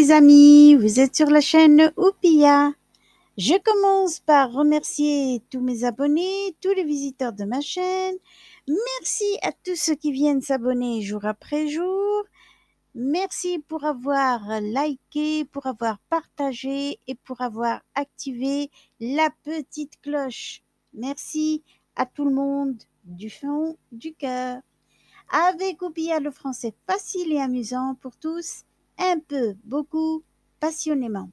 les amis, vous êtes sur la chaîne Oupia. Je commence par remercier tous mes abonnés, tous les visiteurs de ma chaîne. Merci à tous ceux qui viennent s'abonner jour après jour. Merci pour avoir liké, pour avoir partagé et pour avoir activé la petite cloche. Merci à tout le monde du fond du cœur. Avec Oupia, le français facile et amusant pour tous, un peu, beaucoup, passionnément.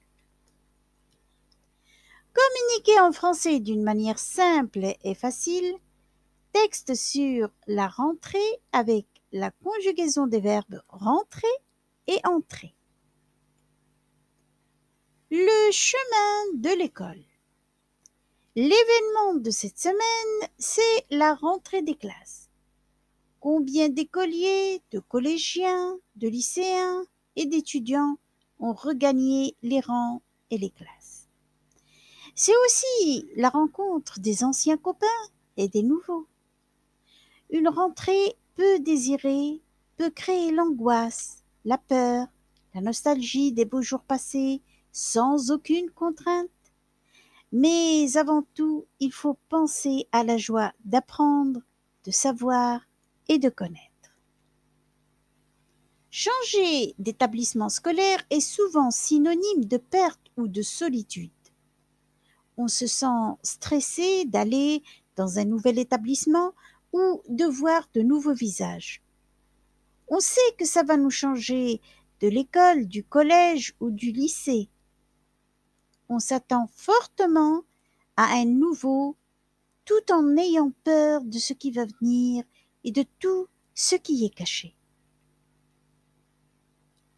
Communiquer en français d'une manière simple et facile. Texte sur la rentrée avec la conjugaison des verbes rentrer et entrer. Le chemin de l'école. L'événement de cette semaine, c'est la rentrée des classes. Combien d'écoliers, de collégiens, de lycéens et d'étudiants ont regagné les rangs et les classes. C'est aussi la rencontre des anciens copains et des nouveaux. Une rentrée peu désirée peut créer l'angoisse, la peur, la nostalgie des beaux jours passés sans aucune contrainte. Mais avant tout, il faut penser à la joie d'apprendre, de savoir et de connaître. Changer d'établissement scolaire est souvent synonyme de perte ou de solitude. On se sent stressé d'aller dans un nouvel établissement ou de voir de nouveaux visages. On sait que ça va nous changer de l'école, du collège ou du lycée. On s'attend fortement à un nouveau, tout en ayant peur de ce qui va venir et de tout ce qui est caché.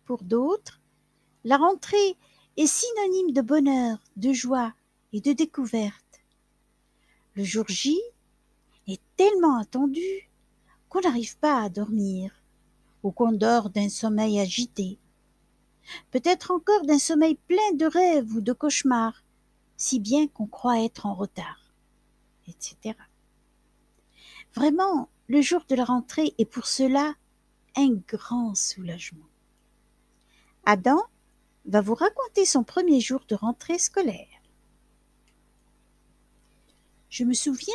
Pour d'autres, la rentrée est synonyme de bonheur, de joie et de découverte. Le jour J est tellement attendu qu'on n'arrive pas à dormir ou qu'on dort d'un sommeil agité. Peut-être encore d'un sommeil plein de rêves ou de cauchemars, si bien qu'on croit être en retard, etc. Vraiment, le jour de la rentrée est pour cela un grand soulagement. Adam va vous raconter son premier jour de rentrée scolaire. Je me souviens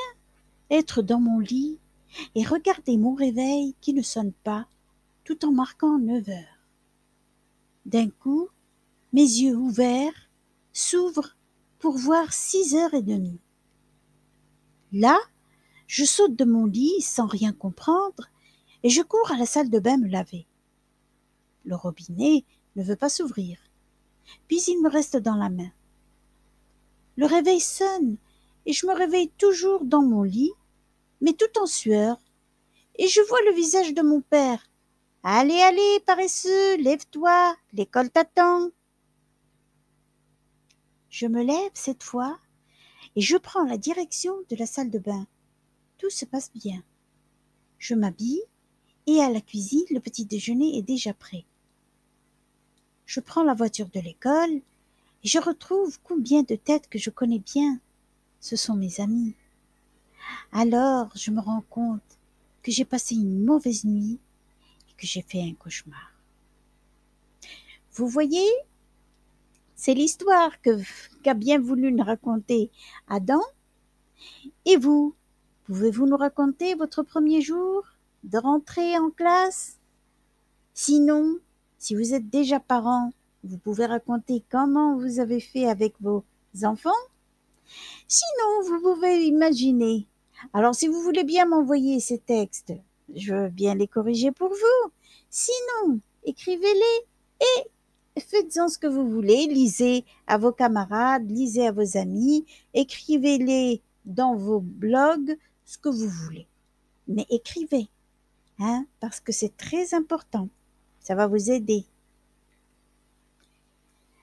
être dans mon lit et regarder mon réveil qui ne sonne pas tout en marquant 9 heures. D'un coup, mes yeux ouverts s'ouvrent pour voir 6h30. Là, je saute de mon lit sans rien comprendre et je cours à la salle de bain me laver. Le robinet ne veut pas s'ouvrir, puis il me reste dans la main. Le réveil sonne et je me réveille toujours dans mon lit, mais tout en sueur, et je vois le visage de mon père. « Allez, allez, paresseux, lève-toi, l'école t'attend. » Je me lève cette fois et je prends la direction de la salle de bain. Tout se passe bien. Je m'habille et à la cuisine, le petit déjeuner est déjà prêt. Je prends la voiture de l'école et je retrouve combien de têtes que je connais bien. Ce sont mes amis. Alors, je me rends compte que j'ai passé une mauvaise nuit et que j'ai fait un cauchemar. Vous voyez, c'est l'histoire qu'a bien voulu nous raconter Adam. Et vous, pouvez-vous nous raconter votre premier jour de rentrée en classe? Sinon, si vous êtes déjà parent, vous pouvez raconter comment vous avez fait avec vos enfants. Sinon, vous pouvez imaginer. Alors, si vous voulez bien m'envoyer ces textes, je veux bien les corriger pour vous. Sinon, écrivez-les et faites-en ce que vous voulez. Lisez à vos camarades, lisez à vos amis, écrivez-les dans vos blogs, ce que vous voulez. Mais écrivez, parce que c'est très important. Ça va vous aider.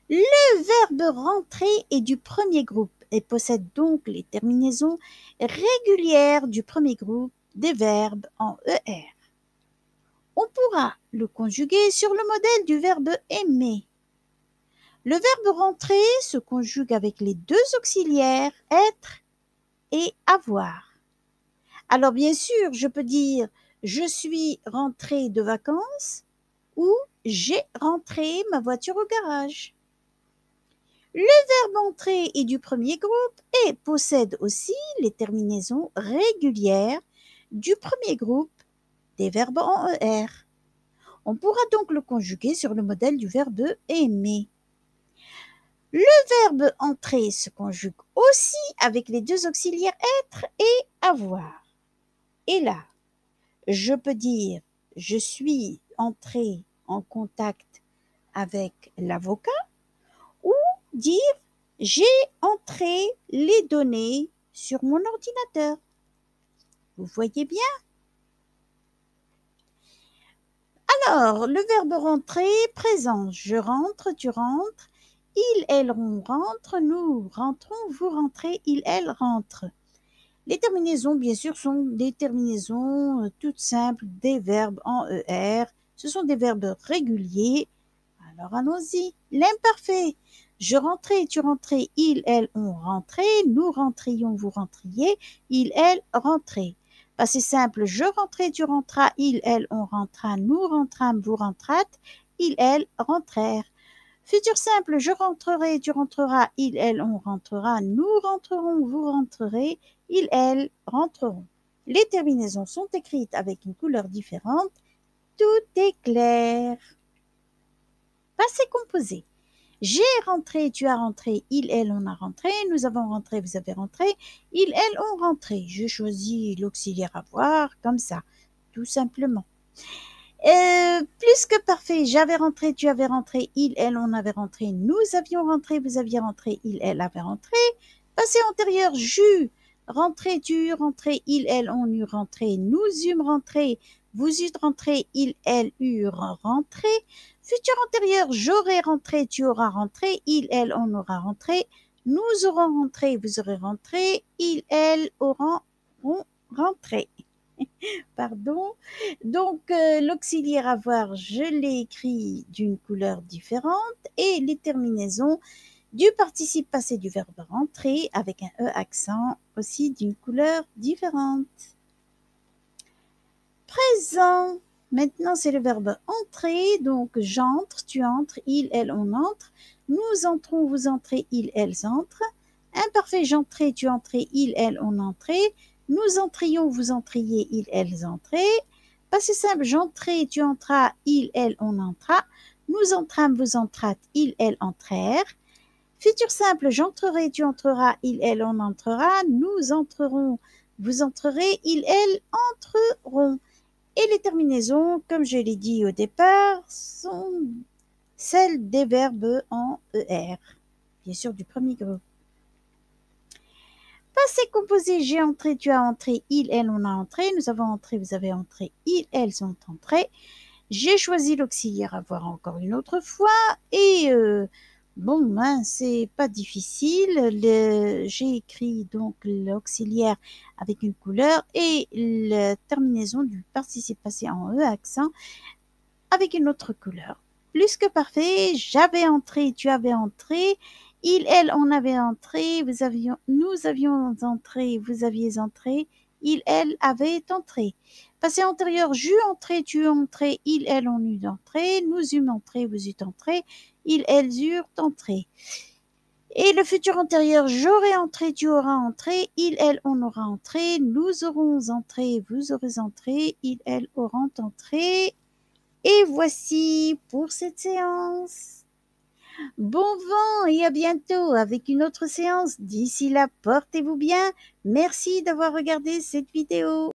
Le verbe rentrer est du premier groupe et possède donc les terminaisons régulières du premier groupe des verbes en ER. On pourra le conjuguer sur le modèle du verbe aimer. Le verbe rentrer se conjugue avec les deux auxiliaires être et avoir. Alors bien sûr, je peux dire je suis rentré de vacances ou j'ai rentré ma voiture au garage. Le verbe entrer est du premier groupe et possède aussi les terminaisons régulières du premier groupe des verbes en ER. On pourra donc le conjuguer sur le modèle du verbe aimer. Le verbe entrer se conjugue aussi avec les deux auxiliaires être et avoir. Et là, je peux dire je suis entré en contact avec l'avocat ou dire j'ai entré les données sur mon ordinateur. Vous voyez bien? Alors, le verbe rentrer, présent. Je rentre, tu rentres. Il, elle, on rentre. Nous rentrons, vous rentrez. Il, elle rentre. Les terminaisons, bien sûr, sont des terminaisons toutes simples des verbes en ER. Ce sont des verbes réguliers. Alors, allons-y. L'imparfait. Je rentrais, tu rentrais. Il, elle, on rentrait. Nous rentrions, vous rentriez. Il, elle, rentrait. Passé simple, je rentrais, tu rentras, il, elle, on rentra, nous rentrâmes, vous rentrâtes, il, elle, rentrèrent. Futur simple, je rentrerai, tu rentreras, il, elle, on rentrera, nous rentrerons, vous rentrerez, il, elle, rentreront. Les terminaisons sont écrites avec une couleur différente, tout est clair. Passé composé. J'ai rentré, tu as rentré, il, elle, on a rentré, nous avons rentré, vous avez rentré, il, elle, ont rentré. Je choisis l'auxiliaire avoir, comme ça, tout simplement. Plus que parfait, j'avais rentré, tu avais rentré, il, elle, on avait rentré, nous avions rentré, vous aviez rentré, il, elle avait rentré. Passé antérieur, j'eus rentré, tu eus rentré, il, elle, on eut rentré, nous eûmes rentré, vous eûtes rentré, il, elle, eurent rentré. Futur antérieur, j'aurai rentré, tu auras rentré, il, elle, on aura rentré, nous aurons rentré, vous aurez rentré, il, elle, auront rentré. Pardon. Donc, l'auxiliaire avoir, je l'ai écrit d'une couleur différente et les terminaisons du participe passé du verbe rentrer avec un E accent aussi d'une couleur différente. Présent. Maintenant, c'est le verbe entrer. Donc, j'entre, tu entres, il, elle, on entre. Nous entrons, vous entrez, il, elles entrent. Imparfait, j'entrais, tu entrais, il, elle, on entrait. Nous entrions, vous entriez, il, elles entraient. Passé simple, j'entrais, tu entras, il, elle, on entra. Nous entrâmes, vous entrâtes, il, elle, entrèrent. Futur simple, j'entrerai, tu entreras, il, elle, on entrera. Nous entrerons, vous entrerez, il, elles, entreront. Et les terminaisons, comme je l'ai dit au départ, sont celles des verbes en ER, bien sûr du premier groupe. Passé composé, j'ai entré, tu as entré, il, elle, on a entré, nous avons entré, vous avez entré, ils, elles ont entré. J'ai choisi l'auxiliaire avoir encore une autre fois et bon, hein, c'est pas difficile. J'ai écrit donc l'auxiliaire avec une couleur et la terminaison du participe passé en E accent avec une autre couleur. Plus que parfait, j'avais entré, tu avais entré, il, elle, on avait entré, nous avions entré, vous aviez entré, il, elle avait entré. Passé antérieur, j'eus entré, tu entré, il, elle, on eut entré, nous eûmes entré, vous eûtes entré, ils, elles eurent entré. Et le futur antérieur, j'aurai entré, tu auras entré, il, elle, on aura entré, nous aurons entré, vous aurez entré, il, elle, auront entré. Et voici pour cette séance. Bon vent et à bientôt avec une autre séance. D'ici là, portez-vous bien. Merci d'avoir regardé cette vidéo.